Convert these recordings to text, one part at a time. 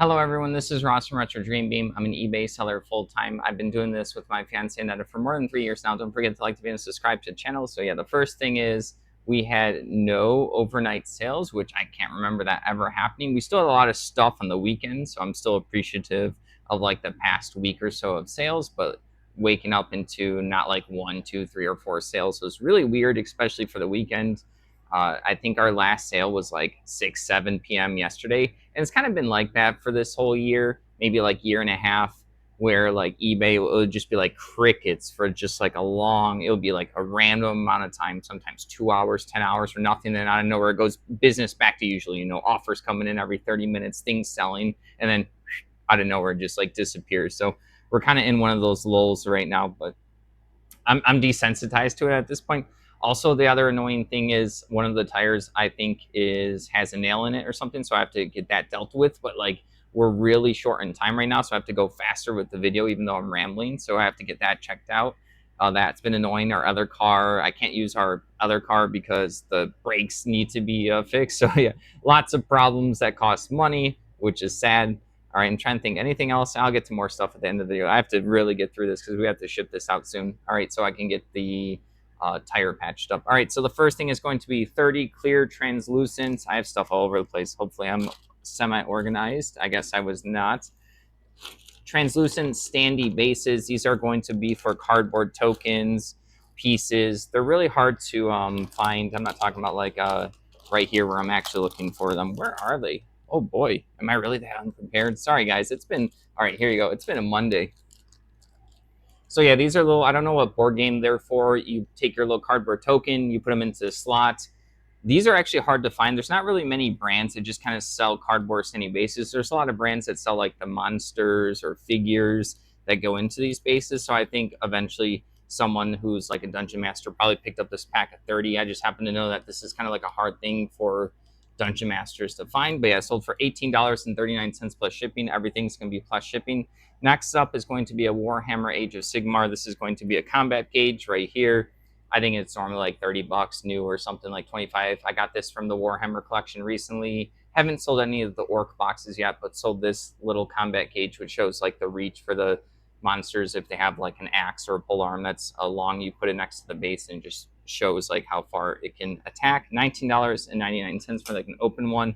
Hello everyone, this is Ross from Retro Dream Beam. I'm an eBay seller full-time. I've been doing this with my fiance Netta for more than 3 years now. Don't forget to like the video and subscribe to the channel. So yeah, the first thing is we had no overnight sales, which I can't remember that ever happening. We still had a lot of stuff on the weekend, so I'm still appreciative of like the past week or so of sales, but waking up into not like 1, 2, 3, or 4 sales was really weird, especially for the weekend. I think our last sale was like 6, 7 p.m. yesterday. And it's kind of been like that for this whole year, maybe like year and a half, where like eBay would just be like crickets for just like it would be like a random amount of time, sometimes 2 hours, 10 hours for nothing. And out of nowhere, it goes business back to usual, offers coming in every 30 minutes, things selling, and then out of nowhere, it just like disappears. So we're kind of in one of those lulls right now, but I'm desensitized to it at this point. Also, the other annoying thing is one of the tires I think has a nail in it or something, so I have to get that dealt with. But like we're really short in time right now, so I have to go faster with the video, even though I'm rambling. So I have to get that checked out. That's been annoying. Our other car, I can't use our other car because the brakes need to be fixed. So yeah, lots of problems that cost money, which is sad. All right, I'm trying to think anything else. I'll get to more stuff at the end of the video. I have to really get through this because we have to ship this out soon. All right, so I can get the tire patched up. All right, so the first thing is going to be 30 clear translucent. I have stuff all over the place. Hopefully I'm semi-organized. I guess I was not. Translucent standee bases. These are going to be for cardboard tokens, pieces. They're really hard to find. I'm not talking about like right here where I'm actually looking for them. Where are they? Oh boy, am I really that unprepared? Sorry guys, it's been, all right, here you go. It's been a Monday. So yeah, these are little, I don't know what board game they're for. You take your little cardboard token, you put them into the slot. These are actually hard to find. There's not really many brands that just kind of sell cardboard standee bases. There's a lot of brands that sell like the monsters or figures that go into these bases. So I think eventually someone who's like a dungeon master probably picked up this pack of 30. I just happen to know that this is kind of like a hard thing for dungeon masters to find. But yeah, sold for $18.39 plus shipping. Everything's going to be plus shipping. Next up is going to be a Warhammer Age of Sigmar. This is going to be a combat gauge right here. I think it's normally like 30 bucks new or something like 25. I got this from the Warhammer collection recently. Haven't sold any of the orc boxes yet, but sold this little combat gauge, which shows like the reach for the monsters. If they have like an axe or a polearm that's long, you put it next to the base and it just shows like how far it can attack. $19.99 for like an open one.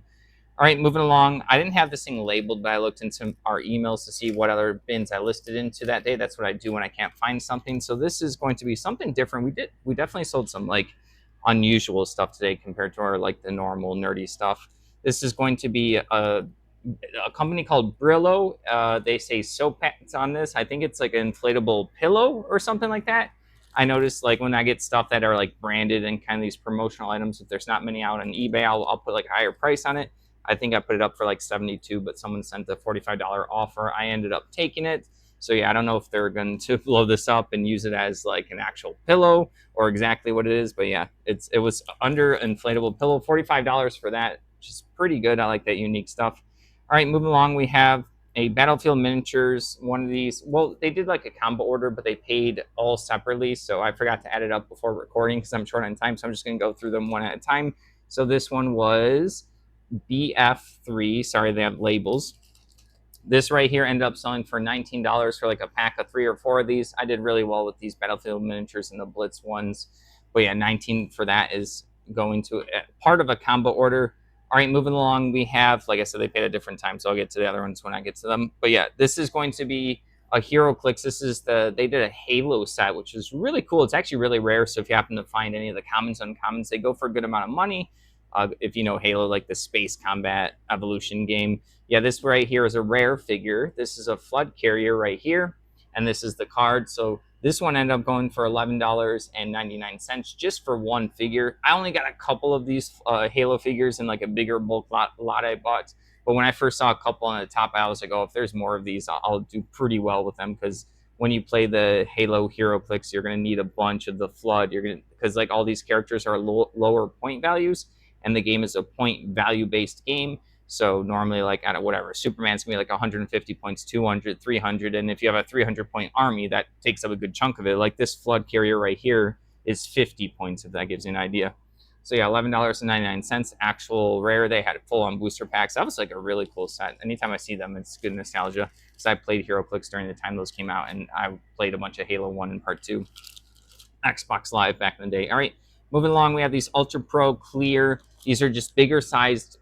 All right, moving along. I didn't have this thing labeled, but I looked into our emails to see what other bins I listed into that day. That's what I do when I can't find something. So this is going to be something different. We definitely sold some like unusual stuff today compared to our like the normal nerdy stuff. This is going to be a company called Brillo. They say soap pads on this. I think it's like an inflatable pillow or something like that. I noticed like when I get stuff that are like branded and kind of these promotional items, if there's not many out on eBay, I'll put like a higher price on it. I think I put it up for like 72, but someone sent a $45 offer. I ended up taking it. So yeah, I don't know if they're going to blow this up and use it as like an actual pillow or exactly what it is, but yeah, it was under inflatable pillow, $45 for that, which is pretty good. I like that unique stuff. All right, moving along, we have a Battlefield Miniatures. One of these, well, they did like a combo order, but they paid all separately, so I forgot to add it up before recording because I'm short on time, so I'm just going to go through them one at a time. So this one was BF3. Sorry, they have labels. This right here ended up selling for $19 for like a pack of 3 or 4 of these. I did really well with these Battlefield Miniatures and the Blitz ones. But yeah, 19 for that is going to part of a combo order. All right, moving along, we have, like I said, they paid a different time, so I'll get to the other ones when I get to them. But yeah, this is going to be a HeroClix. They did a Halo set, which is really cool. It's actually really rare, so if you happen to find any of the commons, uncommons, they go for a good amount of money. If you know Halo, like the space combat evolution game. Yeah, this right here is a rare figure. This is a flood carrier right here, and this is the card. So this one ended up going for $11.99 just for one figure. I only got a couple of these Halo figures in like a bigger bulk lot I bought. But when I first saw a couple on the top, I was like, oh, if there's more of these, I'll do pretty well with them because when you play the Halo HeroClix, you're going to need a bunch of the flood. You're going to, because like all these characters are lower point values, and the game is a point value based game. So normally, like at whatever, Superman's gonna be like 150 points, 200, 300, and if you have a 300-point army, that takes up a good chunk of it. Like this flood carrier right here is 50 points, if that gives you an idea. So yeah, $11.99. Actual rare. They had full on booster packs. That was like a really cool set. Anytime I see them, it's good nostalgia because I played HeroClix during the time those came out, and I played a bunch of Halo 1 and Part 2. Xbox Live back in the day. All right, moving along, we have these Ultra Pro Clear. These are just bigger sized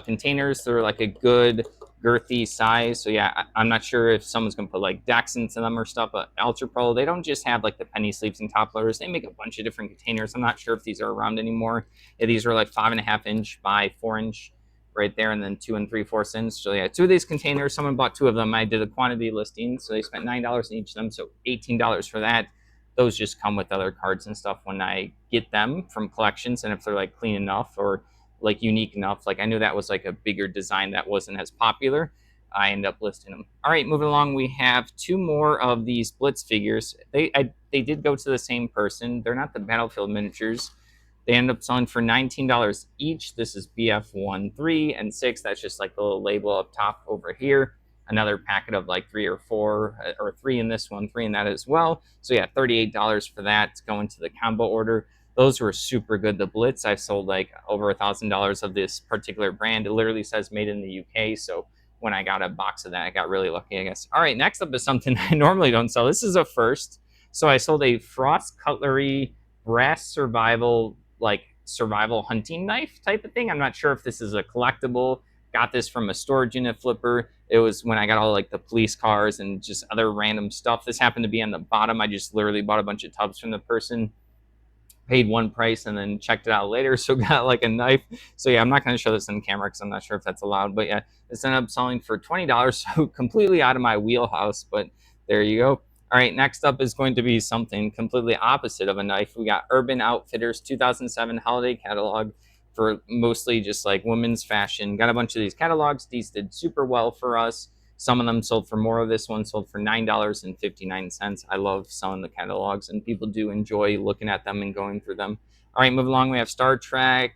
containers. They're like a good girthy size. So yeah, I'm not sure if someone's gonna put like decks into them or stuff, but Ultra Pro, they don't just have like the penny sleeves and top loaders. They make a bunch of different containers. I'm not sure if these are around anymore. Yeah, these are like 5.5 inch by 4 inch right there, and then 2 3/4 inch. So yeah, two of these containers. Someone bought two of them. I did a quantity listing, so they spent $9 in each of them, so $18 for that. Those just come with other cards and stuff when I get them from collections, and if they're like clean enough or like unique enough, like I knew that was like a bigger design that wasn't as popular, I end up listing them. All right, moving along, we have two more of these Blitz figures. They did go to the same person. They're not the Battlefield miniatures. They end up selling for $19 each. This is BF1, 3, and 6. That's just like the little label up top over here. Another packet of like 3 or 4, or 3 in this one, 3 in that as well. So yeah, $38 for that going to the combo order. Those were super good. The Blitz, I've sold like over $1,000 of this particular brand. It literally says made in the UK. So when I got a box of that, I got really lucky, I guess. All right, next up is something I normally don't sell. This is a first. So I sold a Frost Cutlery brass survival hunting knife type of thing. I'm not sure if this is a collectible. Got this from a storage unit flipper. It was when I got all like the police cars and just other random stuff. This happened to be on the bottom. I just literally bought a bunch of tubs from the person, paid one price, and then checked it out later. So got like a knife. So yeah, I'm not going to show this in camera because I'm not sure if that's allowed. But yeah, this ended up selling for $20. So completely out of my wheelhouse. But there you go. All right, next up is going to be something completely opposite of a knife. We got Urban Outfitters 2007 holiday catalog for mostly just like women's fashion. Got a bunch of these catalogs. These did super well for us. Some of them sold for more. This one sold for $9.59. I love selling the catalogs, and people do enjoy looking at them and going through them. All right, moving along, we have Star Trek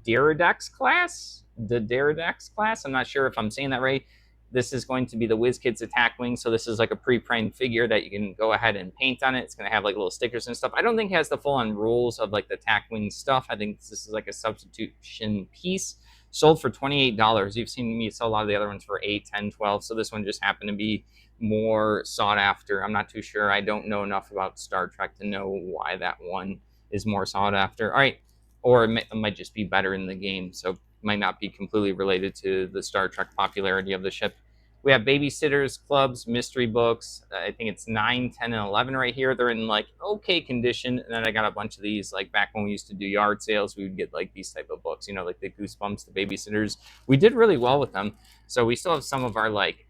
Diecast class. The Diecast class. I'm not sure if I'm saying that right. This is going to be the WizKids attack wing. So this is like a pre-framed figure that you can go ahead and paint on it. It's going to have like little stickers and stuff. I don't think it has the full-on rules of like the attack wing stuff. I think this is like a substitution piece. Sold for $28. You've seen me sell a lot of the other ones for 8, 10, 12. So this one just happened to be more sought after. I'm not too sure. I don't know enough about Star Trek to know why that one is more sought after. All right. Or it might just be better in the game. So might not be completely related to the Star Trek popularity of the ship. We have babysitters clubs, mystery books. I think it's 9, 10, and 11 right here. They're in like okay condition. And then I got a bunch of these like back when we used to do yard sales. We would get like these type of books, like the Goosebumps, the babysitters. We did really well with them. So we still have some of our like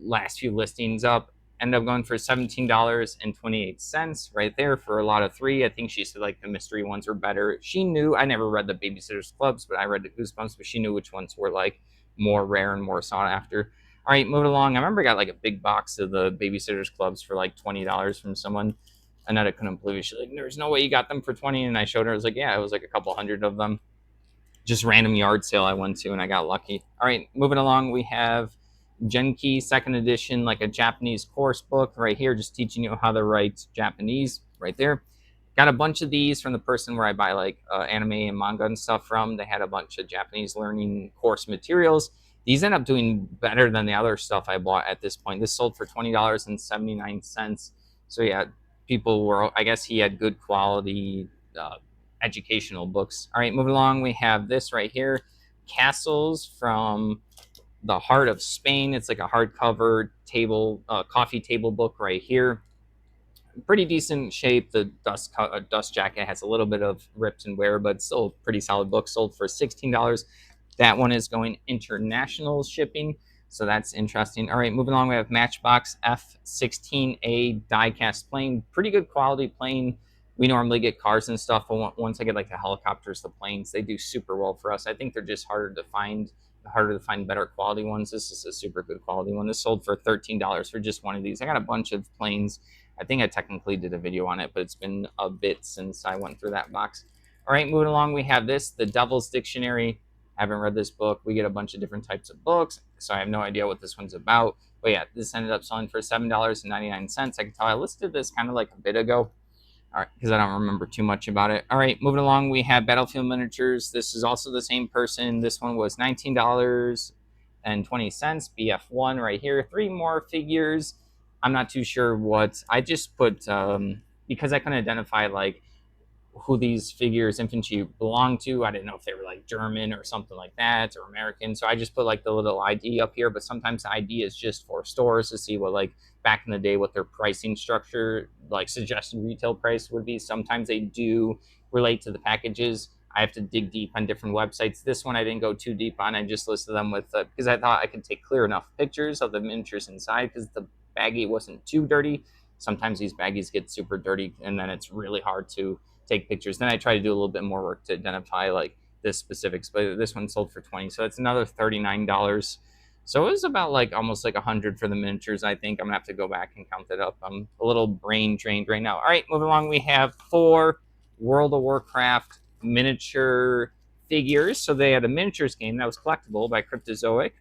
last few listings up. End up going for $17.28 right there for a lot of 3. I think she said like the mystery ones were better. She knew, I never read the babysitters clubs, but I read the Goosebumps, but she knew which ones were like more rare and more sought after. All right, moving along. I remember I got like a big box of the babysitters clubs for like $20 from someone. Annetta couldn't believe it. She's like, "There's no way you got them for 20." And I showed her. I was like, "Yeah, it was like a couple hundred of them." Just random yard sale I went to, and I got lucky. All right, moving along. We have Genki second edition, like a Japanese course book right here, just teaching you how to write Japanese right there. Got a bunch of these from the person where I buy like anime and manga and stuff from. They had a bunch of Japanese learning course materials. These end up doing better than the other stuff I bought at this point. This sold for $20.79. So yeah, people were, I guess he had good quality educational books. All right, moving along, we have this right here, Castles from the Heart of Spain. It's like a hardcover table, coffee table book right here. Pretty decent shape. The dust jacket has a little bit of rips and wear, but still a pretty solid book. Sold for $16. That one is going international shipping, so that's interesting. All right, moving along, we have Matchbox F16A diecast plane. Pretty good quality plane. We normally get cars and stuff, but once I get like the helicopters, the planes, they do super well for us. I think they're just harder to find better quality ones. This is a super good quality one. This sold for $13 for just one of these. I got a bunch of planes. I think I technically did a video on it, but it's been a bit since I went through that box. All right, moving along, we have this, The Devil's Dictionary. I haven't read this book. We get a bunch of different types of books, so I have no idea what this one's about. But yeah, this ended up selling for $7.99. I can tell I listed this kind of like a bit ago. All right, because I don't remember too much about it. All right, moving along, we have Battlefield miniatures. This is also the same person. This one was $19.20. BF1 right here. Three more figures. I'm not too sure what. I just put because I couldn't identify like who these figures infantry belong to. I didn't know if they were like German or something like that or American. So I just put like the little ID up here. But sometimes the ID is just for stores to see what like back in the day what their pricing structure, like suggested retail price would be. Sometimes they do relate to the packages. I have to dig deep on different websites. This one I didn't go too deep on. I just listed them with because I thought I could take clear enough pictures of the miniatures inside because the baggie wasn't too dirty. Sometimes these baggies get super dirty and then it's really hard to take pictures. Then I try to do a little bit more work to identify like the specifics. But this one sold for 20, so it's another $39. So it was about like almost like 100 for the miniatures. I think I'm gonna have to go back and count it up. I'm a little brain drained right now. All right, moving along. We have 4 World of Warcraft miniature figures. So they had a miniatures game that was collectible by Cryptozoic.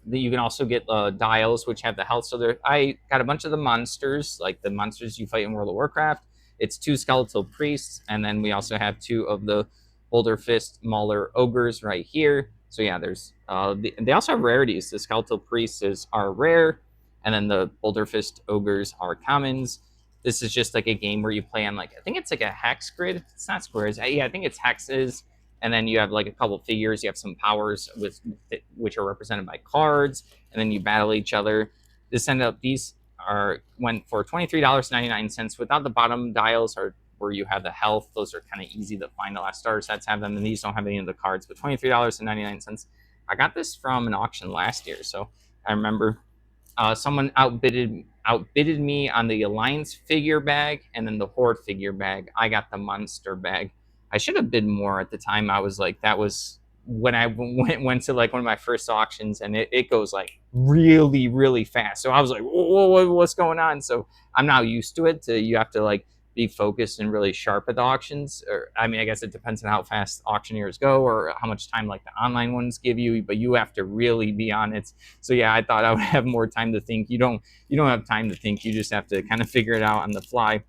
You can also get dials which have the health. So there, I got a bunch of the monsters, like the monsters you fight in World of Warcraft. It's 2 skeletal priests, and then we also have 2 of the Boulder Fist Mauler ogres right here. So yeah, there's they also have rarities. The skeletal priests are rare, and then the Boulder Fist ogres are commons. This is just like a game where you play on like I think it's like a hex grid. It's not squares. Yeah, I think it's hexes, and then you have like a couple figures. You have some powers with which are represented by cards, and then you battle each other. These are went for $23.99. Without the bottom dials are where you have the health. Those are kind of easy to find. A lot of starter sets have them, and these don't have any of the cards. But $23.99. I got this from an auction last year, so I remember someone outbidded me on the Alliance figure bag and then the Horde figure bag. I got the Monster bag. I should have bid more at the time. I was like, that was when I went to like one of my first auctions, and it goes like really really fast. So I was like, whoa, what's going on? So I'm now used to it. You have to like be focused and really sharp at the auctions. Or I mean, I guess it depends on how fast auctioneers go or how much time like the online ones give you. But you have to really be on it. So yeah, I thought I would have more time to think. You don't have time to think. You just have to kind of figure it out on the fly.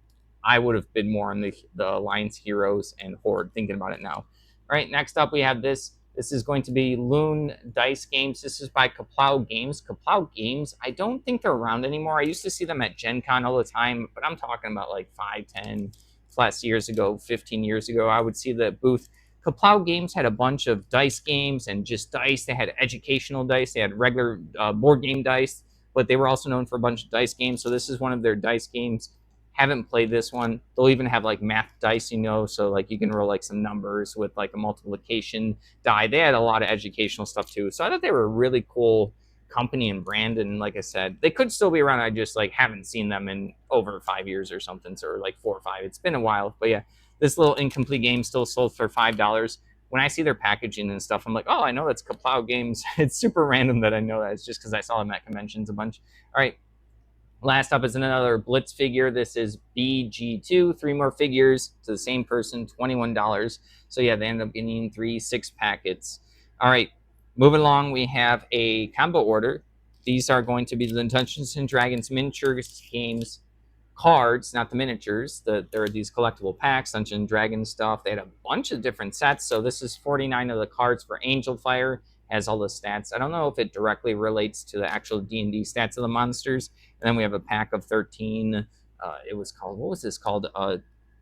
I would have been more on the Alliance Heroes and Horde, thinking about it now. All right, next up we have this. This is going to be Loon Dice Games. This is by Kaplow Games. Kaplow Games, I don't think they're around anymore. I used to see them at Gen Con all the time, but I'm talking about like 5, 10 plus years ago, 15 years ago. I would see the booth. Kaplow Games had a bunch of dice games and just dice. They had educational dice. They had regular board game dice, but they were also known for a bunch of dice games. So this is one of their dice games. Haven't played this one. They'll even have like math dice, so like you can roll like some numbers with like a multiplication die. They had a lot of educational stuff too. So I thought they were a really cool company and brand. And like I said, they could still be around. I just like haven't seen them in over 5 years or something, or like 4 or 5. It's been a while, but yeah, this little incomplete game still sold for $5. When I see their packaging and stuff, I'm like, oh, I know that's Kaplow Games. It's super random that I know that. It's just because I saw them at conventions a bunch. All right, last up is another Blitz figure. This is BG2. 3 more figures to the same person, $21. So yeah, they end up getting 3 6-packets. All right, moving along, we have a combo order. These are going to be the Dungeons and Dragons miniatures games cards, not the miniatures. There are these collectible packs, Dungeons and Dragons stuff. They had a bunch of different sets. So this is 49 of the cards for Angel Fire. Has all the stats. I don't know if it directly relates to the actual D&D stats of the monsters. And then we have a pack of 13. It was called, what was this called?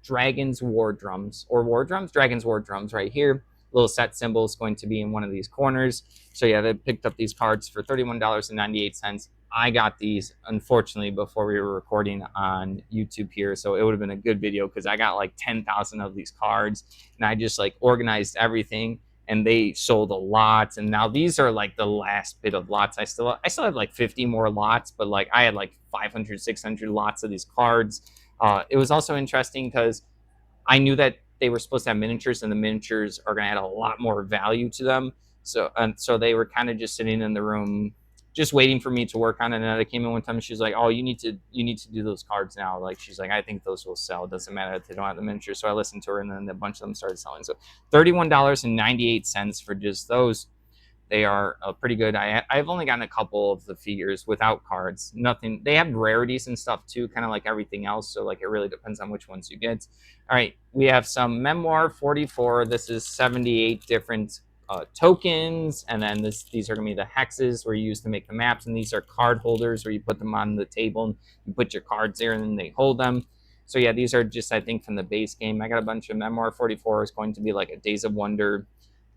Dragons War Drums or War Drums? Dragons War Drums right here. Little set symbol is going to be in one of these corners. So yeah, they picked up these cards for $31.98. I got these, unfortunately, before we were recording on YouTube here. So it would have been a good video because I got like 10,000 of these cards and I just like organized everything, and they sold a lot. And now these are like the last bit of lots. I still have like 50 more lots, but like I had like 500, 600 lots of these cards. It was also interesting because I knew that they were supposed to have miniatures, and the miniatures are going to add a lot more value to them. So they were kind of just sitting in the room, just waiting for me to work on it. And I came in one time, and she's like, "Oh, you need to do those cards now." Like she's like, "I think those will sell. It doesn't matter if they don't have the miniatures." So I listened to her, and then a bunch of them started selling. So $31.98 for just those. They are pretty good. I've only gotten a couple of the figures without cards. Nothing. They have rarities and stuff too, kind of like everything else. So like it really depends on which ones you get. All right, we have some Memoir 44. This is 78 different tokens, and then these are going to be the hexes where you use to make the maps, and these are card holders where you put them on the table and you put your cards there and then they hold them. So yeah, these are just I think from the base game. I got a bunch of Memoir 44 is going to be like a Days of Wonder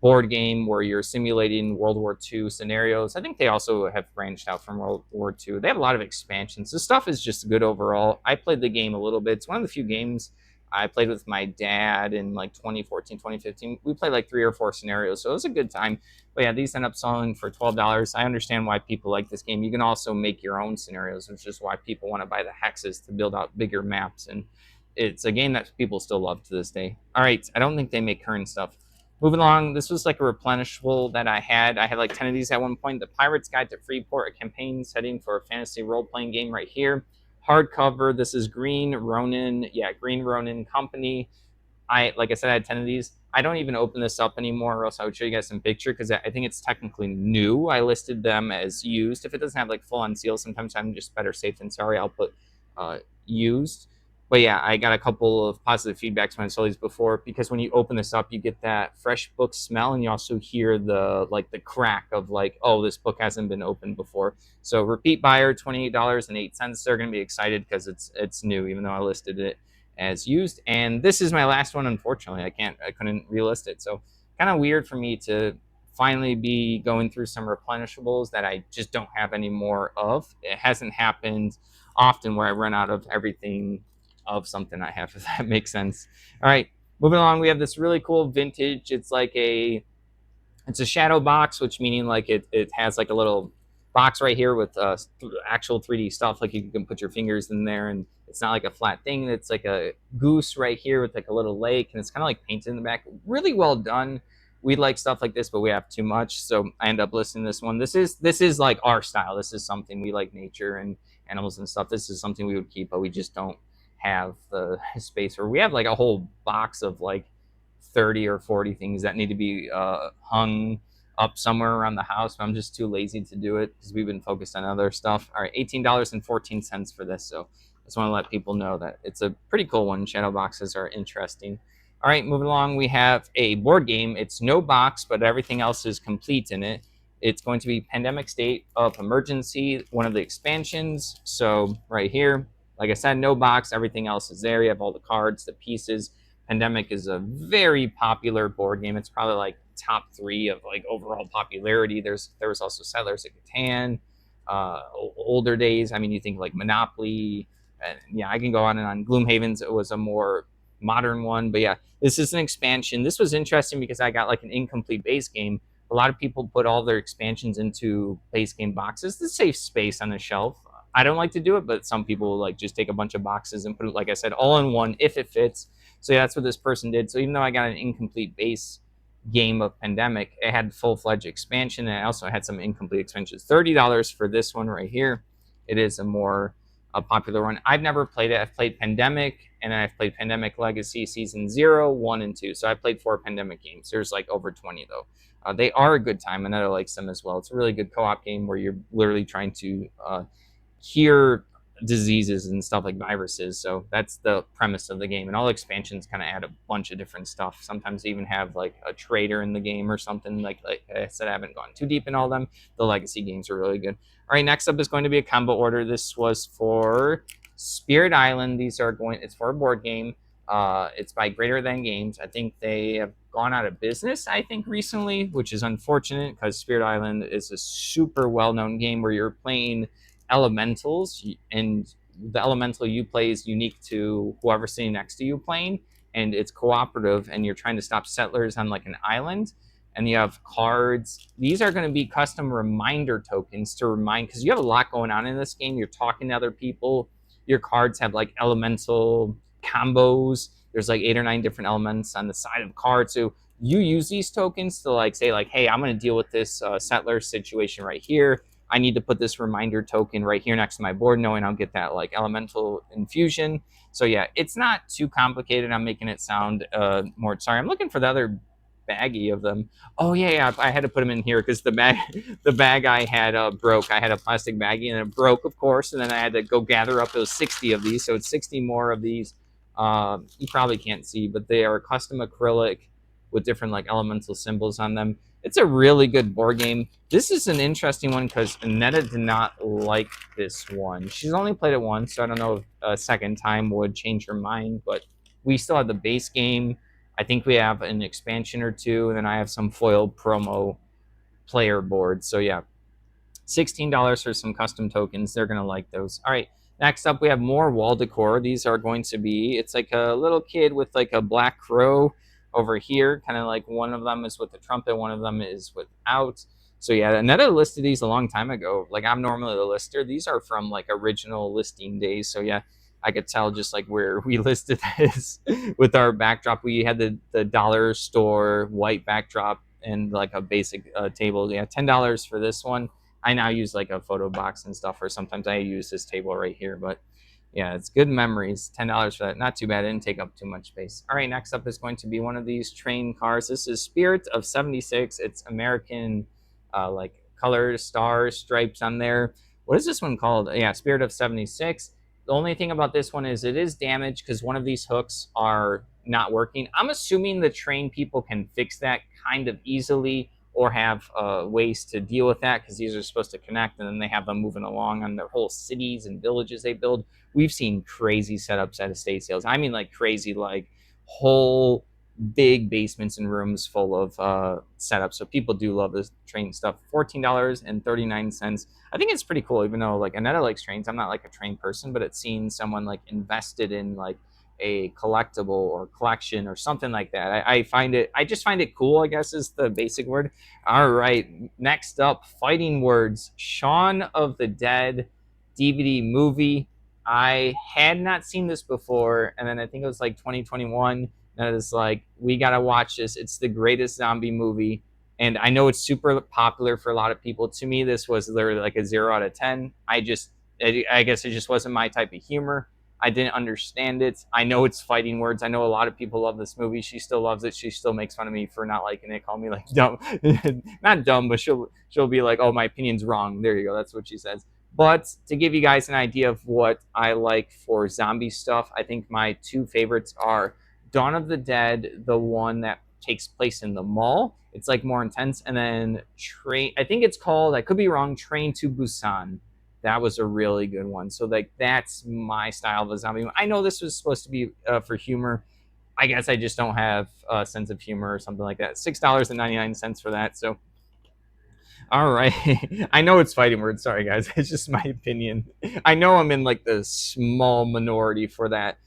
board game where you're simulating World War II scenarios. I think they also have branched out from World War II. They have a lot of expansions. The stuff is just good overall. I played the game a little bit. It's one of the few games I played with my dad in like 2014, 2015. We played like 3 or 4 scenarios, so it was a good time. But yeah, these end up selling for $12. I understand why people like this game. You can also make your own scenarios, which is why people want to buy the hexes to build out bigger maps. And it's a game that people still love to this day. All right, I don't think they make current stuff. Moving along, this was like a replenishable that I had. I had like 10 of these at one point. The Pirate's Guide to Freeport, a campaign setting for a fantasy role-playing game right here. Hardcover, this is Green Ronin. Yeah, Green Ronin Company. Like I said, I had 10 of these. I don't even open this up anymore, or else I would show you guys some picture because I think it's technically new. I listed them as used. If it doesn't have like full on seal, sometimes I'm just better safe than sorry. I'll put used. But yeah, I got a couple of positive feedbacks when I saw these before because when you open this up, you get that fresh book smell, and you also hear the crack of like, oh, this book hasn't been opened before. So repeat buyer, $28.08. They're gonna be excited because it's new, even though I listed it as used. And this is my last one, unfortunately. I couldn't relist it. So kind of weird for me to finally be going through some replenishables that I just don't have any more of. It hasn't happened often where I run out of everything of something I have, if that makes sense. All right, moving along, we have this really cool vintage. It's a shadow box, which meaning like it has like a little box right here with actual 3D stuff. Like you can put your fingers in there, and it's not like a flat thing. It's like a goose right here with like a little lake, and it's kind of like painted in the back. Really well done. We like stuff like this, but we have too much, so I end up listing this one. This is like our style. This is something we like, nature and animals and stuff. This is something we would keep, but we just don't have the space. Or we have like a whole box of like 30 or 40 things that need to be hung up somewhere around the house, but I'm just too lazy to do it because we've been focused on other stuff. All right, $18.14 for this. So I just want to let people know that it's a pretty cool one. Shadow boxes are interesting. All right, moving along, we have a board game. It's no box, but everything else is complete in it. It's going to be Pandemic State of Emergency, one of the expansions. So right here, like I said, no box, everything else is there. You have all the cards, the pieces. Pandemic is a very popular board game. It's probably like top 3 of like overall popularity. There was also Settlers of Catan, older days. I mean, you think like Monopoly, and yeah, I can go on and on. Gloomhaven's it was a more modern one, but yeah, this is an expansion. This was interesting because I got like an incomplete base game. A lot of people put all their expansions into base game boxes to save space on the shelf. I don't like to do it, but some people like just take a bunch of boxes and put it, like I said, all in one if it fits. So yeah, that's what this person did. So even though I got an incomplete base game of Pandemic, it had full-fledged expansion, and I also had some incomplete expansions. $30 for this one right here. It is a more popular one. I've never played it. I've played Pandemic, and I've played Pandemic Legacy Season 0, 1, and 2. So I played 4 Pandemic games. There's like over 20 though. They are a good time, and I likes them as well. It's a really good co-op game where you're literally trying to cure diseases and stuff like viruses. So that's the premise of the game. And all expansions kind of add a bunch of different stuff. Sometimes they even have like a trader in the game or something. Like I said, I haven't gone too deep in all of them. The legacy games are really good. All right, next up is going to be a combo order. This was for Spirit Island. It's for a board game. It's by Greater Than Games. I think they have gone out of business, I think, recently, which is unfortunate because Spirit Island is a super well-known game where you're playing elementals, and the elemental you play is unique to whoever's sitting next to you playing, and it's cooperative, and you're trying to stop settlers on like an island, and you have cards. These are going to be custom reminder tokens to remind, because you have a lot going on in this game. You're talking to other people. Your cards have like elemental combos. There's like 8 or 9 different elements on the side of the card, so you use these tokens to like say like, hey, I'm going to deal with this settler situation right here. I need to put this reminder token right here next to my board, knowing I'll get that like elemental infusion. So yeah, it's not too complicated. I'm making it sound more. Sorry, I'm looking for the other baggie of them. Oh yeah, yeah. I had to put them in here because the bag I had broke. I had a plastic baggie and it broke, of course. And then I had to go gather up those 60 of these. So it's 60 more of these. You probably can't see, but they are custom acrylic with different like elemental symbols on them. It's a really good board game. This is an interesting one because Netta did not like this one. She's only played it once, so I don't know if a second time would change her mind. But we still have the base game. I think we have an expansion or two, and then I have some foil promo player boards. So yeah, $16 for some custom tokens. They're gonna like those. All right. Next up, we have more wall decor. These are going to be. It's like a little kid with like a black crow over here. Kind of like one of them is with the trumpet, one of them is without. So yeah, Aneta listed these a long time ago. Like I'm normally the lister. These are from like original listing days. So yeah, I could tell just like where we listed this with our backdrop. We had the dollar store white backdrop and like a basic table. Yeah, $10 for this one. I now use like a photo box and stuff, or sometimes I use this table right here. But yeah, it's good memories. $10 for that. Not too bad. It didn't take up too much space. All right, next up is going to be one of these train cars. This is Spirit of 76. It's American, like color stars, stripes on there. What is this one called? Yeah, Spirit of 76. The only thing about this one is it is damaged because one of these hooks are not working. I'm assuming the train people can fix that kind of easily or have ways to deal with that because these are supposed to connect and then they have them moving along on their whole cities and villages they build. We've seen crazy setups at estate sales. I mean, like crazy, like whole big basements and rooms full of setups. So people do love this train stuff. $14.39. I think it's pretty cool, even though like Aneta likes trains. I'm not like a train person, but it's seeing someone like invested in like a collectible or collection or something like that. I find it, I just find it cool, I guess is the basic word. All right, next up, fighting words. Shaun of the Dead DVD movie. I had not seen this before, and then I think it was like 2021. And it was like, we gotta watch this. It's the greatest zombie movie, and I know it's super popular for a lot of people. To me, this was literally like a 0 out of 10. I guess it just wasn't my type of humor. I didn't understand it. I know it's fighting words. I know a lot of people love this movie. She still loves it. She still makes fun of me for not liking it. Call me like dumb, not dumb, but she'll be like, "Oh, my opinion's wrong." There you go. That's what she says. But to give you guys an idea of what I like for zombie stuff, I think my two favorites are Dawn of the Dead, the one that takes place in the mall. It's like more intense, and then Train. I think it's called. I could be wrong. Train to Busan. That was a really good one. So like that's my style of a zombie. I know this was supposed to be for humor. I guess I just don't have a sense of humor or something like that. $6.99 for that. So all right, I know it's fighting words. Sorry guys, it's just my opinion. I know I'm in like the small minority for that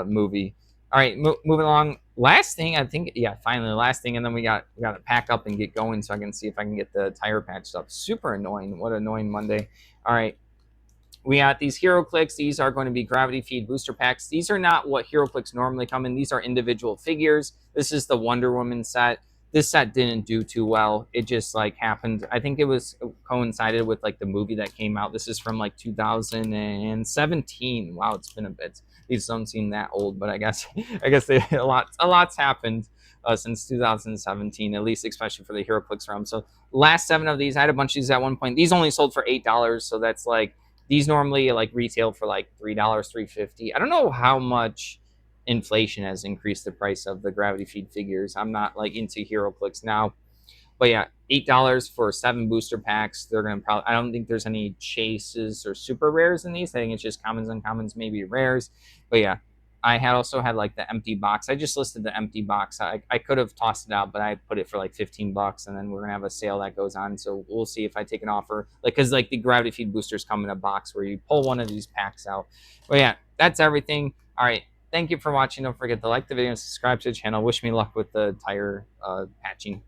movie. All right, moving along. Last thing, I think, yeah, finally the last thing, and then we got to pack up and get going so I can see if I can get the tire patched up. Super annoying. What annoying Monday. All right, we got these HeroClix. These are going to be gravity feed booster packs. These are not what HeroClix normally come in. These are individual figures. This is the Wonder Woman set. This set didn't do too well. It just like happened. I think it was coincided with like the movie that came out. This is from like 2017. Wow, it's been a bit. These don't seem that old, but I guess a lot's happened since 2017, at least especially for the HeroClix realm. So last 7 of these, I had a bunch of these at one point. These only sold for $8, so that's like these normally like retail for like $3, $3.50. I don't know how much inflation has increased the price of the gravity feed figures. I'm not like into HeroClix now, but yeah, $8 for 7 booster packs. They're gonna probably. I don't think there's any chases or super rares in these. I think it's just commons, uncommons, maybe rares. But yeah, I had also had like the empty box. I just listed the empty box. I could have tossed it out, but I put it for like $15, and then we're gonna have a sale that goes on. So we'll see if I take an offer, like because like the gravity feed boosters come in a box where you pull one of these packs out. But yeah, that's everything. All right. Thank you for watching. Don't forget to like the video and subscribe to the channel. Wish me luck with the tire patching.